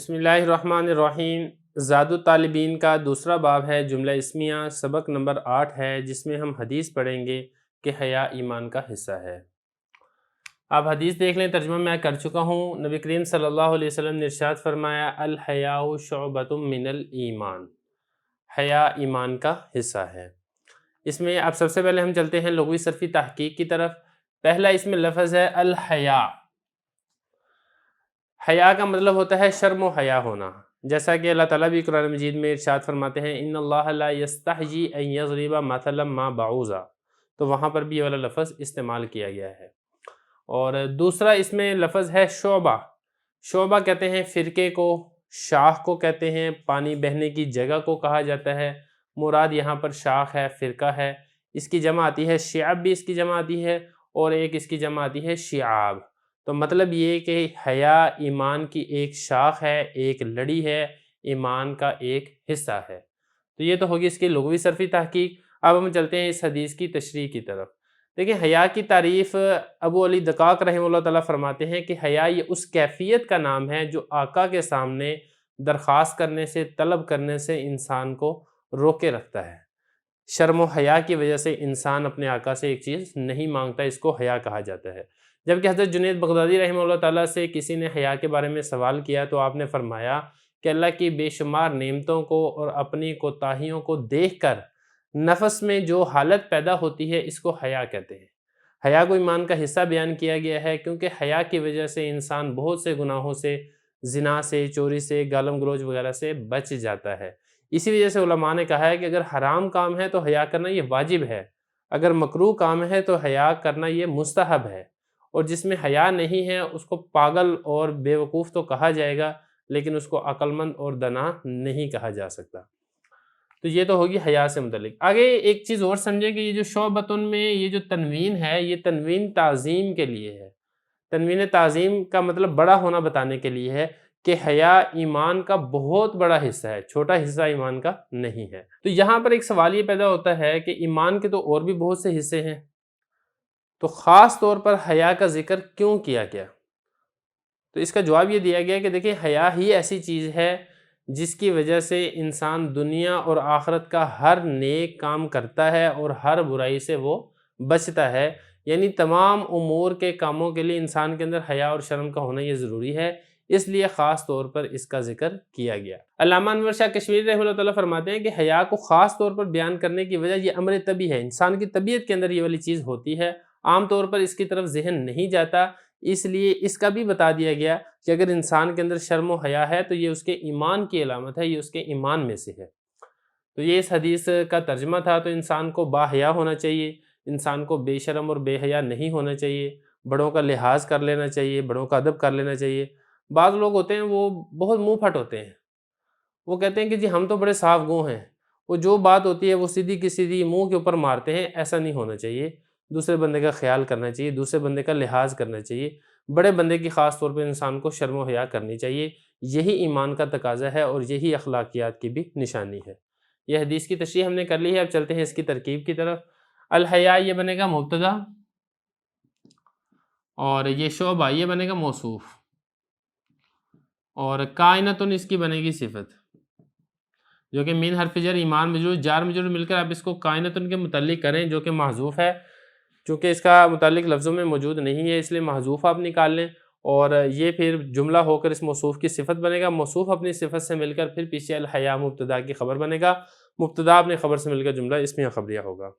بسم اللہ الرحمن الرحیم۔ زاد الطالبین کا دوسرا باب ہے جملہ اسمیہ، سبق نمبر 8 ہے، جس میں ہم حدیث پڑھیں گے کہ حیا ایمان کا حصہ ہے۔ آپ حدیث دیکھ لیں، ترجمہ میں کر چکا ہوں۔ نبی کریم صلی اللہ علیہ وسلم نے ارشاد فرمایا، الحیاء شعبۃ من الایمان، حیا ایمان کا حصہ ہے۔ اس میں اب سب سے پہلے ہم چلتے ہیں لغوی صرفی تحقیق کی طرف۔ پہلا اس میں لفظ ہے الحیاء۔ حیا کا مطلب ہوتا ہے شرم و حیا ہونا، جیسا کہ اللہ تعالیٰ بھی قرآن مجید میں ارشاد فرماتے ہیں ان اللہ لا یستحیی ان یضرب مثلا ما بعوضہ، تو وہاں پر بھی یہ والا لفظ استعمال کیا گیا ہے۔ اور دوسرا اس میں لفظ ہے شعبہ۔ شعبہ کہتے ہیں فرقے کو، شاخ کو کہتے ہیں، پانی بہنے کی جگہ کو کہا جاتا ہے۔ مراد یہاں پر شاخ ہے، فرقہ ہے۔ اس کی جمع آتی ہے شعب، بھی اس کی جمع آتی ہے، اور ایک اس کی جمع آتی ہے شعاب۔ تو مطلب یہ کہ حیا ایمان کی ایک شاخ ہے، ایک لڑی ہے، ایمان کا ایک حصہ ہے۔ تو یہ تو ہوگی اس کی لغوی صرفی تحقیق۔ اب ہم چلتے ہیں اس حدیث کی تشریح کی طرف۔ دیکھیں، حیا کی تعریف ابو علی دقاق رحمہ اللہ تعالیٰ فرماتے ہیں کہ حیا یہ اس کیفیت کا نام ہے جو آقا کے سامنے درخواست کرنے سے، طلب کرنے سے انسان کو روکے رکھتا ہے۔ شرم و حیا کی وجہ سے انسان اپنے آقا سے ایک چیز نہیں مانگتا، اس کو حیا کہا جاتا ہے۔ جبکہ حضرت جنید بغدادی رحمہ اللہ تعالیٰ سے کسی نے حیا کے بارے میں سوال کیا تو آپ نے فرمایا کہ اللہ کی بے شمار نعمتوں کو اور اپنی کوتاہیوں کو دیکھ کر نفس میں جو حالت پیدا ہوتی ہے اس کو حیا کہتے ہیں۔ حیا کو ایمان کا حصہ بیان کیا گیا ہے کیونکہ حیا کی وجہ سے انسان بہت سے گناہوں سے، زنا سے، چوری سے، گالم گلوچ وغیرہ سے بچ جاتا ہے۔ اسی وجہ سے علماء نے کہا ہے کہ اگر حرام کام ہے تو حیا کرنا یہ واجب ہے، اگر مکروہ کام ہے تو حیا کرنا یہ مستحب ہے، اور جس میں حیا نہیں ہے اس کو پاگل اور بے وقوف تو کہا جائے گا، لیکن اس کو عقل مند اور دانا نہیں کہا جا سکتا۔ تو یہ تو ہوگی حیا سے متعلق۔ آگے ایک چیز اور سمجھیں کہ یہ جو شعبتن میں یہ جو تنوین ہے، یہ تنوین تعظیم کے لیے ہے۔ تنوین تعظیم کا مطلب بڑا ہونا بتانے کے لیے ہے کہ حیا ایمان کا بہت بڑا حصہ ہے، چھوٹا حصہ ایمان کا نہیں ہے۔ تو یہاں پر ایک سوال یہ پیدا ہوتا ہے کہ ایمان کے تو اور بھی بہت سے حصے ہیں، تو خاص طور پر حیا کا ذکر کیوں کیا گیا؟ تو اس کا جواب یہ دیا گیا کہ دیکھیں، حیا ہی ایسی چیز ہے جس کی وجہ سے انسان دنیا اور آخرت کا ہر نیک کام کرتا ہے اور ہر برائی سے وہ بچتا ہے۔ یعنی تمام امور کے کاموں کے لیے انسان کے اندر حیا اور شرم کا ہونا یہ ضروری ہے، اس لیے خاص طور پر اس کا ذکر کیا گیا۔ علامہ انور شاہ کشمیری رحمہ اللہ تعالیٰ فرماتے ہیں کہ حیا کو خاص طور پر بیان کرنے کی وجہ یہ امر طبی ہے، انسان کی طبیعت کے اندر یہ والی چیز ہوتی ہے، عام طور پر اس کی طرف ذہن نہیں جاتا، اس لیے اس کا بھی بتا دیا گیا کہ اگر انسان کے اندر شرم و حیا ہے تو یہ اس کے ایمان کی علامت ہے، یہ اس کے ایمان میں سے ہے۔ تو یہ اس حدیث کا ترجمہ تھا۔ تو انسان کو با حیا ہونا چاہیے، انسان کو بے شرم اور بے حیا نہیں ہونا چاہیے، بڑوں کا لحاظ کر لینا چاہیے، بڑوں کا ادب کر لینا چاہیے۔ بعض لوگ ہوتے ہیں وہ بہت منہ پھٹ ہوتے ہیں، وہ کہتے ہیں کہ جی ہم تو بڑے صاف گو ہیں، وہ جو بات ہوتی ہے وہ سیدھی کی سیدھی منہ کے اوپر مارتے ہیں۔ ایسا نہیں ہونا چاہیے، دوسرے بندے کا خیال کرنا چاہیے، دوسرے بندے کا لحاظ کرنا چاہیے، بڑے بندے کی خاص طور پہ انسان کو شرم و حیا کرنی چاہیے۔ یہی ایمان کا تقاضا ہے اور یہی اخلاقیات کی بھی نشانی ہے۔ یہ حدیث کی تشریح ہم نے کر لی ہے، اب چلتے ہیں اس کی ترکیب کی طرف۔ الحیا یہ بنے گا مبتدا، اور یہ شعبہ یہ بنے گا موصوف، اور کائنتن اس کی بنے گی صفت، جو کہ من حرف جر ایمان مجرور جار مجرور مل کر آپ اس کو کائنتن کے متعلق کریں، جو کہ محذوف ہے، چونکہ اس کا متعلق لفظوں میں موجود نہیں ہے اس لیے محذوف آپ نکال لیں، اور یہ پھر جملہ ہو کر اس موصوف کی صفت بنے گا۔ موصوف اپنی صفت سے مل کر پھر پیچھے الحیا مبتدا کی خبر بنے گا، مبتدا اپنی خبر سے مل کر جملہ اسمیہ خبریہ ہوگا۔